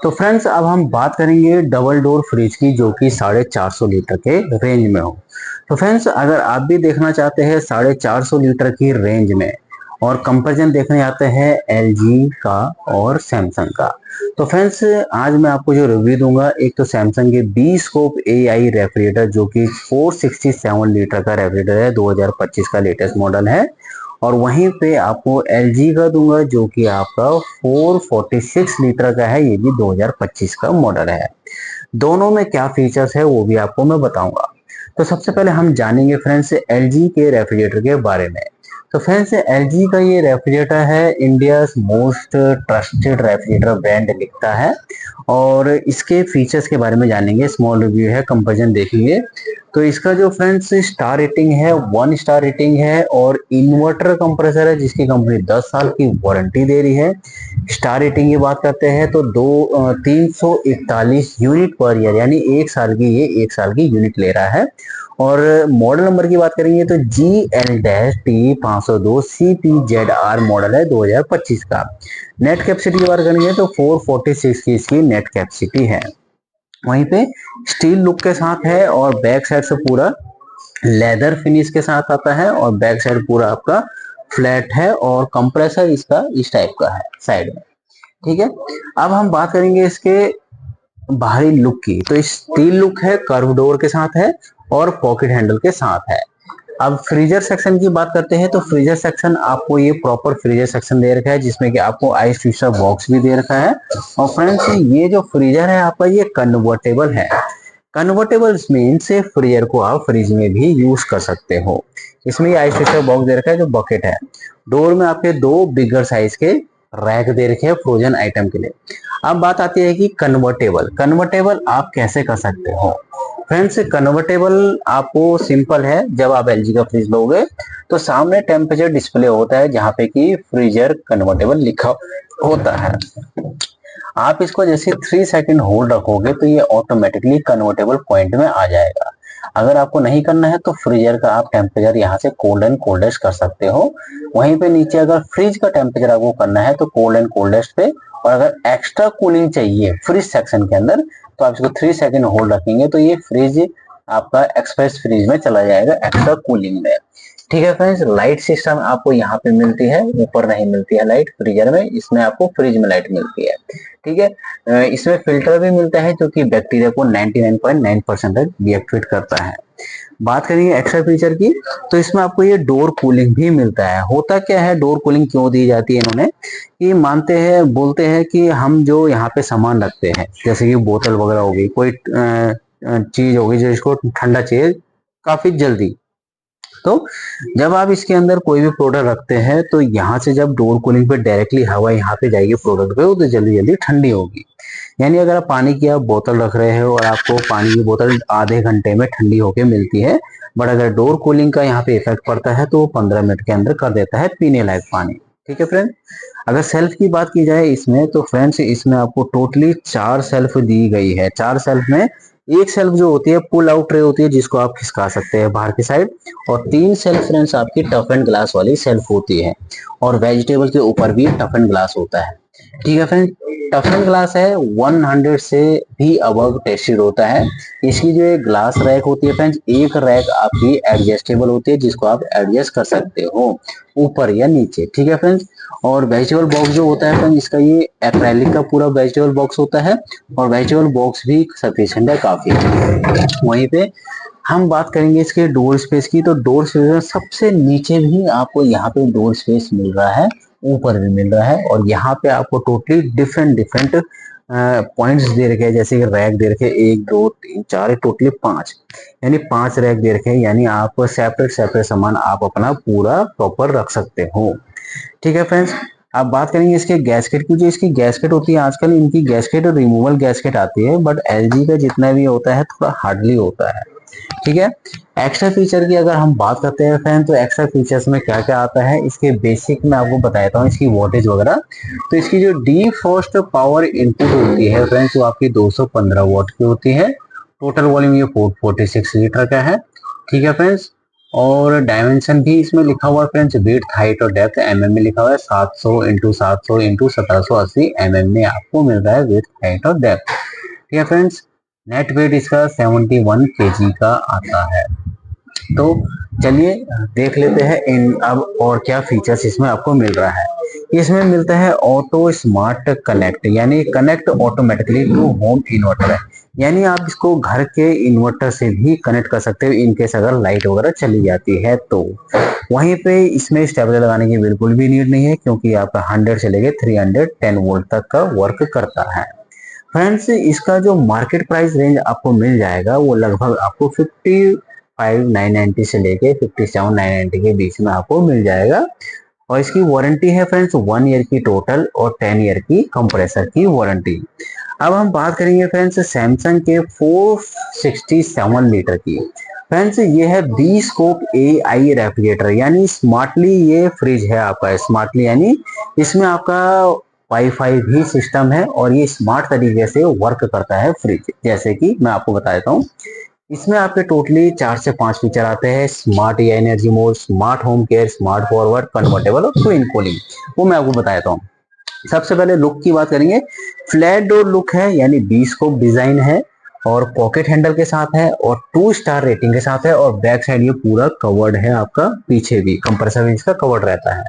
तो फ्रेंड्स अब हम बात करेंगे डबल डोर फ्रिज की जो कि 450 लीटर के रेंज में हो। तो फ्रेंड्स अगर आप भी देखना चाहते हैं 450 लीटर की रेंज में और कंपैरिजन देखने आते हैं एलजी का और सैमसंग का, तो फ्रेंड्स आज मैं आपको जो रिव्यू दूंगा, एक तो सैमसंग के बी स्कोप एआई रेफ्रिजरेटर जो कि 467 लीटर का रेफ्रिजरेटर है, 2025 का लेटेस्ट मॉडल है। और वहीं पे आपको एलजी का दूंगा जो कि आपका 446 लीटर का है, ये भी 2025 का मॉडल है। दोनों में क्या फीचर्स है वो भी आपको मैं बताऊंगा। तो सबसे पहले हम जानेंगे फ्रेंड्स एलजी के रेफ्रिजरेटर के बारे में। तो फ्रेंड्स एलजी का ये रेफ्रिजरेटर है India most trusted refrigerator brand लिखता है। और इसके फीचर्स के बारे में जानेंगे, स्मॉल रिव्यू है, कंपैरिजन देखेंगे। तो इसका जो फ्रेंड्स स्टार रेटिंग है 1 स्टार रेटिंग है और इन्वर्टर कंप्रेसर है जिसकी कंपनी 10 साल की वारंटी दे रही है। स्टार रेटिंग की बात करते हैं तो 341 यूनिट पर ईयर, यानी 1 साल की, ये 1 साल की यूनिट ले रहा है। और मॉडल नंबर की बात करेंगे तो GL-T502 CPZR मॉडल है 2025 का। नेट कैपेसिटी की बात करेंगे तो 446 की इसकी नेट कैपेसिटी है। वहीं पे स्टील लुक के साथ है और बैक साइड से पूरा लेदर फिनिश के साथ आता है और बैक साइड पूरा आपका फ्लैट है और कंप्रेसर इसका इस टाइप का है साइड में। ठीक है, अब हम बात करेंगे इसके बाहरी लुक की। तो स्टील लुक है, कर्व डोर के साथ है और पॉकेट हैंडल के साथ है। अब फ्रीजर सेक्शन की बात करते हैं तो फ्रीजर सेक्शन आपको ये प्रॉपर फ्रीजर सेक्शन दे रखा है जिसमें कि आपको आइस फिशर बॉक्स भी दे रखा है। और फ्रेंड्स ये जो फ्रीजर है आपका ये कन्वर्टेबल है। कन्वर्टेबल मीन्स फ्रीजर को आप फ्रिज में भी यूज कर सकते हो। इसमें आइस फिशर बॉक्स दे रखा है जो बकेट है। डोर में आपके दो बिगर साइज के रैक दे रखे हैं फ्रोजन आइटम के लिए। अब बात आती है कि कन्वर्टेबल कन्वर्टेबल आप कैसे कर सकते हो। फ्रेंड्स कन्वर्टेबल आपको सिंपल है, जब आप एलजी का फ्रिज लोगे तो सामने टेम्परेचर डिस्प्ले होता है जहाँ पे कि फ्रीजर कन्वर्टेबल लिखा होता है। आप इसको जैसे 3 सेकंड होल्ड रखोगे तो ये ऑटोमेटिकली कन्वर्टेबल पॉइंट में आ जाएगा। अगर आपको नहीं करना है तो फ्रीजर का आप टेम्परेचर यहाँ से कोल्ड एंड कोल्डेस्ट कर सकते हो। वहीं पे नीचे अगर फ्रिज का टेम्परेचर आपको करना है तो कोल्ड एंड कोल्डेस्ट पे, और अगर एक्स्ट्रा कूलिंग चाहिए फ्रिज सेक्शन के अंदर तो आप इसको 3 सेकंड होल्ड रखेंगे तो ये फ्रिज आपका एक्सप्रेस फ्रीज में चला जाएगा एक्स्ट्रा कूलिंग में। ठीक है फ्रेंड्स, लाइट सिस्टम आपको यहाँ पे मिलती है, ऊपर नहीं मिलती है लाइट फ्रीजर में, इसमें आपको फ्रिज में लाइट मिलती है। ठीक है, इसमें फिल्टर भी मिलता है जो कि बैक्टीरिया को 99.9% तक डीएक्टिवेट करता है। बात करेंगे एक्स्ट्रा फीचर की तो इसमें आपको ये डोर कूलिंग भी मिलता है। होता क्या है, डोर कूलिंग क्यों दी जाती है इन्होंने, कि मानते हैं बोलते हैं कि हम जो यहाँ पे सामान रखते हैं जैसे कि बोतल वगैरह हो गई, कोई चीज होगी जो इसको ठंडा चाहिए काफी जल्दी, तो जब आप इसके अंदर कोई भी प्रोडक्ट रखते हैं तो यहाँ से जब डोर कूलिंग पे डायरेक्टली हवा यहाँ पे जाएगी प्रोडक्ट पे, वो तो जल्दी जल्दी ठंडी होगी। यानी अगर आप पानी की आप बोतल रख रहे हो और आपको पानी की बोतल आधे घंटे में ठंडी होके मिलती है, बट अगर डोर कूलिंग का यहाँ पे इफेक्ट पड़ता है तो वो 15 मिनट के अंदर कर देता है पीने लायक पानी। ठीक है फ्रेंड, अगर सेल्फ की बात की जाए इसमें तो फ्रेंड्स इसमें आपको टोटली 4 सेल्फ दी गई है। 4 सेल्फ में एक सेल्फ जो होती है पुल आउट ट्रे होती है जिसको आप खिसका सकते हैं बाहर की साइड, और 3 सेल्फ फ्रेंड्स आपकी टफ एंड ग्लास वाली सेल्फ होती है, और वेजिटेबल के ऊपर भी टफ एंड ग्लास होता है। ठीक है फ्रेंड, टफ एंड ग्लास है 100 से भी अबव टेस्टेड होता है। इसकी जो एक ग्लास रैक होती है फ्रेंड्स, एक रैक आपकी एडजस्टेबल होती है जिसको आप एडजस्ट कर सकते हो ऊपर या नीचे। ठीक है फ्रेंड्स, और वेजिटेबल बॉक्स जो होता है फ्रेंड्स इसका ये एक्रेलिक का पूरा वेजिटेबल बॉक्स होता है और वेजिटेबल बॉक्स भी सफिशिएंट है काफी। वहीं पे हम बात करेंगे इसके डोर स्पेस की, तो डोर स्पेस में सबसे नीचे भी आपको यहाँ पे डोर स्पेस मिल रहा है, ऊपर भी मिल रहा है, और यहाँ पे आपको टोटली डिफरेंट डिफरेंट पॉइंट्स दे रखे हैं, जैसे कि रैक दे रखे 1 2 3 4 टोटली 5, यानी 5 रैक दे रखे हैं, यानी आप सेपरेट सेपरेट सामान आप अपना पूरा प्रॉपर रख सकते हो। ठीक है फ्रेंड्स, अब बात करेंगे इसके गैसकेट की। जो इसकी गैसकेट होती है आजकल इनकी गैसकेट रिमूवल गैसकेट आती है, बट एलजी का जितना भी होता है थोड़ा हार्डली होता है। ठीक है, एक्स्ट्रा फीचर की अगर हम बात करते हैं फ्रेंड तो एक्स्ट्रा फीचर्स में क्या क्या आता है, इसके बेसिक में आपको बताता हूँ इसकी वोल्टेज वगैरह। तो इसकी जो डी फर्स्ट पावर इनपुट होती है फ्रेंड्स वो आपकी 215 वॉट की होती है। टोटल वॉल्यूम ये 446 लीटर का है। ठीक है फ्रेंड्स, और डायमेंशन भी इसमें लिखा हुआ है फ्रेंड्स, विड्थ हाइट और डेप्थ एमएम में लिखा हुआ है। 700 इंटू 700 इंटू 1780 एमएम में आपको मिल रहा है विड्थ हाइट और डेप्थ। ठीक है फ्रेंड्स, नेट वेट इसका 71 केजी का आता है। तो चलिए देख लेते हैं इन अब और क्या फीचर्स इसमें आपको मिल रहा है। इसमें मिलता है ऑटो स्मार्ट कनेक्ट, यानी connect automatically to home inverter है, यानी आप इसको घर के इन्वर्टर से भी कनेक्ट कर सकते हो इनकेस अगर लाइट वगैरह चली जाती है तो। वहीं पे इसमें स्टेबलाइजर लगाने की बिल्कुल भी नीड नहीं है, क्योंकि आपका 100 से लेके 310 वोल्ट तक का वर्क करता है। फ्रेंड्स, इसका जो मार्केट प्राइस रेंज आपको मिल जाएगा वो लगभग आपको 55,990 से लेके 57,990 के बीच में आपको मिल जाएगा। और इसकी वारंटी है फ्रेंड्स 1 ईयर की टोटल और 10 ईयर की कंप्रेसर की वारंटी। अब हम बात करेंगे फ्रेंड्स सैमसंग के 467 लीटर की। फ्रेंड्स, ये है बी स्कोप AI रेफ्रिजरेटर, यानी स्मार्टली ये फ्रिज है आपका। स्मार्टली यानी इसमें आपका वाईफाई भी सिस्टम है और ये स्मार्ट तरीके से वर्क करता है फ्रिज। जैसे कि मैं आपको बता देता हूँ, इसमें आपके टोटली 4 से 5 फीचर आते हैं। Smart energy mode, smart home care, smart forward, convertible और ट्विन कूलिंग। वो मैं आपको बता देता हूँ। सबसे पहले लुक की बात करेंगे। फ्लैट डोर लुक है, यानी बी स्कोप डिजाइन है और पॉकेट हैंडल के साथ है और 2 स्टार रेटिंग के साथ है। और बैक साइड ये पूरा कवर्ड है आपका, पीछे भी कंप्रेसर भी इसका कवर्ड रहता है।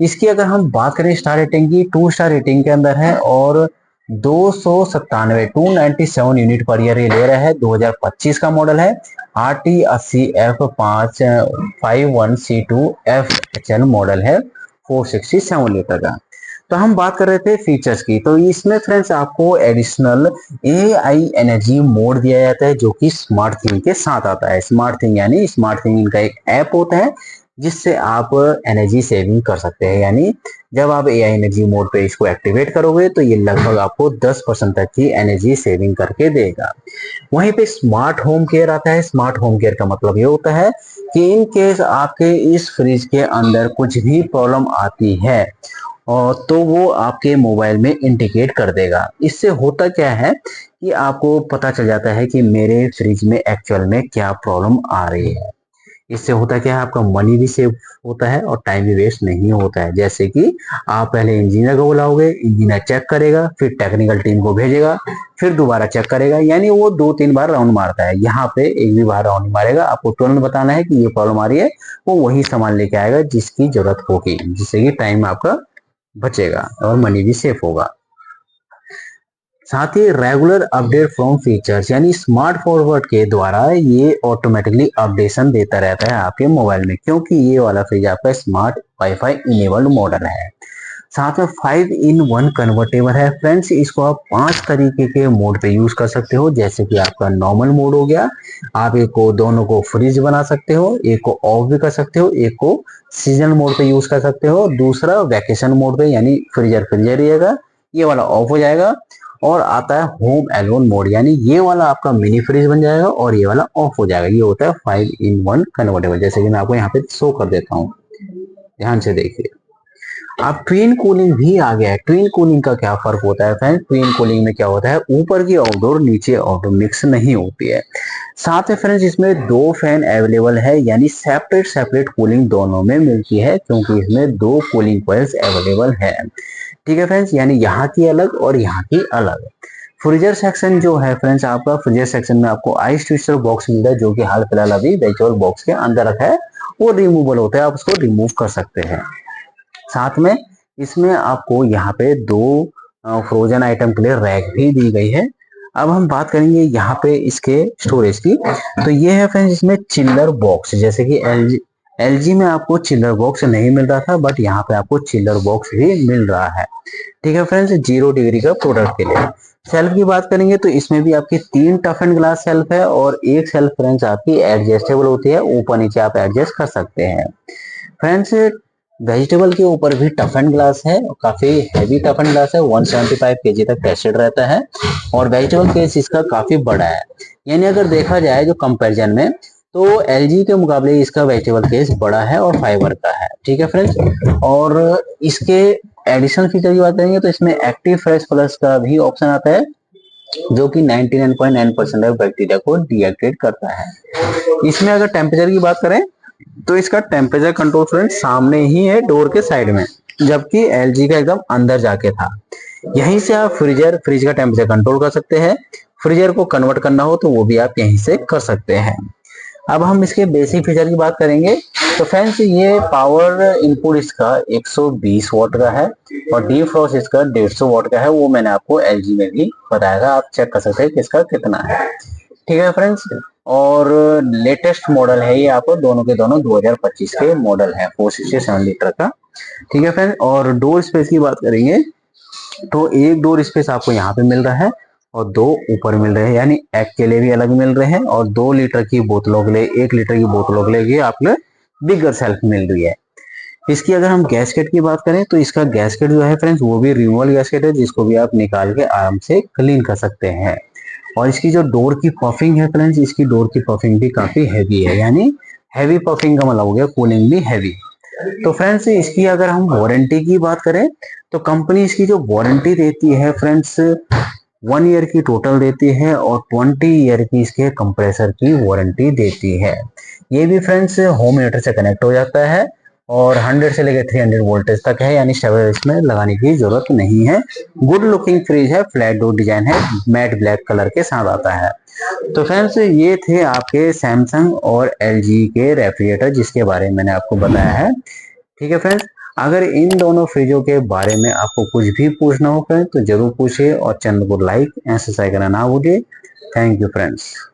इसकी अगर हम बात करें स्टार रेटिंग की, 2 स्टार रेटिंग के अंदर है और 297 यूनिट पर ईयर ये ले रहा है। 2025 का मॉडल है। RT80F51C2FHN मॉडल है, 467 लीटर का। तो हम बात कर रहे थे फीचर्स की, तो इसमें फ्रेंड्स आपको एडिशनल AI एनर्जी मोड दिया जाता है, जो कि स्मार्ट थिंग के साथ आता है। स्मार्ट थिंग यानी स्मार्ट थिंग इनका एक ऐप होता है जिससे आप एनर्जी सेविंग कर सकते हैं। यानी जब आप AI एनर्जी मोड पे इसको एक्टिवेट करोगे तो ये लगभग आपको 10% तक की एनर्जी सेविंग करके देगा। वहीं पे स्मार्ट होम केयर आता है। स्मार्ट होम केयर का मतलब ये होता है कि इन केस आपके इस फ्रिज के अंदर कुछ भी प्रॉब्लम आती है और तो वो आपके मोबाइल में इंडिकेट कर देगा। इससे होता क्या है कि आपको पता चल जाता है कि मेरे फ्रिज में एक्चुअल में क्या प्रॉब्लम आ रही है। इससे होता क्या है, आपका मनी भी सेव होता है और टाइम भी वेस्ट नहीं होता है। जैसे कि आप पहले इंजीनियर को बुलाओगे, इंजीनियर चेक करेगा, फिर टेक्निकल टीम को भेजेगा, फिर दोबारा चेक करेगा, यानी वो 2-3 बार राउंड मारता है। यहाँ पे एक भी बार राउंड मारेगा, आपको तुरंत बताना है कि ये प्रॉब्लम आ रही है, वो वही सामान लेके आएगा जिसकी जरूरत होगी, जिससे कि टाइम आपका बचेगा और मनी भी सेफ होगा। साथ ही रेगुलर अपडेट फ्रॉम फीचर्स, यानी स्मार्ट फॉरवर्ड के द्वारा ये ऑटोमेटिकली अपडेशन देता रहता है आपके मोबाइल में, क्योंकि ये वाला फ्रिज आपका स्मार्ट वाईफाई इनेबल्ड मॉडल है। साथ में 5-in-1 कन्वर्टेबल है। फ्रेंड्स, इसको आप 5 तरीके के मोड पे यूज कर सकते हो। जैसे कि आपका नॉर्मल मोड हो गया, आप एक को दोनों को फ्रिज बना सकते हो, एक को ऑफ भी कर सकते हो, एक को सीजन मोड पे यूज कर सकते हो, दूसरा वैकेशन मोड पे, यानी फ्रीजर फ्रीजर रहेगा, ये वाला ऑफ हो जाएगा। और आता है होम एलोन मोड, यानी ये वाला आपका मिनी फ्रिज बन जाएगा और ये वाला ऑफ हो जाएगा। ये होता है 5-in-1 कन्वर्टेबल, जैसे कि मैं आपको यहाँ पे शो कर देता हूँ, ध्यान से देखिए। अब ट्विन कूलिंग भी आ गया है। ट्विन कूलिंग का क्या फर्क होता है फ्रेंड? ट्विन कूलिंग में क्या होता है, ऊपर की आउटडोर नीचे आउटडोर मिक्स नहीं होती है। साथ में फ्रेंड्स इसमें 2 फैन अवेलेबल है, यानी सेपरेट सेपरेट कूलिंग दोनों में मिलती है, क्योंकि इसमें 2 कूलिंग कॉइल्स अवेलेबल है। ठीक है फ्रेंड्स, यानी यहाँ की अलग और यहाँ की अलग। फ्रीजर सेक्शन जो है फ्रेंड्स, आपका फ्रीजर सेक्शन में आपको आइस ट्विस्टर बॉक्स मिलता है, जो कि हाल फिलहाल अभी वेजिटेबल बॉक्स के अंदर रखा है। वो रिमूवेबल होता है, आप उसको रिमूव कर सकते हैं। साथ में इसमें आपको यहाँ पे 2 फ्रोजन आइटम के लिए रैक भी दी गई है। अब हम बात करेंगे यहाँ पे इसके स्टोरेज की, तो ये है फ्रेंड्स इसमें चिल्लर बॉक्स। जैसे कि LG में आपको चिल्लर बॉक्स नहीं मिल रहा था, बट यहाँ पे आपको चिल्लर बॉक्स भी मिल रहा है। ठीक है फ्रेंड्स, 0 डिग्री का प्रोडक्ट के लिए। सेल्फ की बात करेंगे तो इसमें भी आपकी 3 टफ एंड ग्लास सेल्फ है और एक सेल्फ फ्रेंड्स आपकी एडजस्टेबल होती है, ऊपर नीचे आप एडजस्ट कर सकते हैं। फ्रेंड्स, वेजिटेबल के ऊपर भी टफ एंड ग्लास है, काफी हैवी टफ एंड ग्लास है, 175 केजी तक टेस्टेड रहता है और वेजिटेबल केस इसका काफी बड़ा है। यानी अगर देखा जाए जो कंपैरिजन में, तो LG के मुकाबले इसका वेजिटेबल केस बड़ा है और फाइबर का है। ठीक है फ्रेंड्स, और इसके एडिशनल फीचर की बात करेंगे तो इसमें एक्टिव फ्रेश प्लस का भी ऑप्शन आता है, जो कि 99.9% ऑफ बैक्टीरिया को डीएक्टिवेट करता है। इसमें अगर टेम्परेचर की बात करें तो इसका टेम्परेचर कंट्रोल फ्रेंड सामने ही है डोर के साइड में, जबकि एलजी का एकदम अंदर जाके था। यहीं से आप फ्रिज का टेम्परेचर कंट्रोल कर सकते हैं। फ्रीजर को कन्वर्ट करना हो तो वो भी आप यहीं से कर सकते हैं। अब हम इसके बेसिक फीचर की बात करेंगे तो फ्रेंड्स ये पावर इनपुट इसका 120 वॉट का है और डीफ्रॉस्ट इसका 150 वॉट का है। वो मैंने आपको एलजी में भी बताया था, आप चेक कर सकते हैं कि इसका कितना है। ठीक है फ्रेंड्स, और लेटेस्ट मॉडल है ये, आपको दोनों के दोनों 2025 के मॉडल है, 467 लीटर का। ठीक है फ्रेंड्स, और डोर स्पेस की बात करेंगे तो एक डोर स्पेस आपको यहाँ पे मिल रहा है और दो ऊपर मिल रहे हैं, यानी एग के लिए भी अलग मिल रहे हैं और 2 लीटर की बोतलों के लिए, 1 लीटर की बोतलों के लिए आपको बिगर सेल्फ मिल रही है। इसकी अगर हम गैसकेट की बात करें तो इसका गैसकेट जो है फ्रेंड्स वो भी रिमूवल गैसकेट है, जिसको भी आप निकाल के आराम से क्लीन कर सकते हैं। और इसकी जो डोर की पफिंग है फ्रेंड्स, इसकी डोर की पफिंग भी काफी हैवी है, यानी हैवी पफिंग का मतलब हो गया कूलिंग भी हैवी। तो फ्रेंड्स इसकी अगर हम वारंटी की बात करें तो कंपनी इसकी जो वारंटी देती है फ्रेंड्स 1 ईयर की टोटल देती है और 20 ईयर की इसके कंप्रेसर की वारंटी देती है। ये भी फ्रेंड्स होम थिएटर से कनेक्ट हो जाता है और 100 से लेकर 300 वोल्टेज तक है, यानी स्टेबल इसमें लगाने की जरूरत नहीं है। गुड लुकिंग फ्रिज है, फ्लैट डोर डिजाइन है, मैट ब्लैक कलर के साथ आता है। तो फ्रेंड्स ये थे आपके सैमसंग और एलजी के रेफ्रिजरेटर जिसके बारे में मैंने आपको बताया है। ठीक है फ्रेंड्स, अगर इन दोनों फ्रिजों के बारे में आपको कुछ भी पूछना हो फ्रेंड्स तो जरूर पूछिए और चैनल को लाइक एंड सब्सक्राइब करना ना भूलिए। Thank you friends.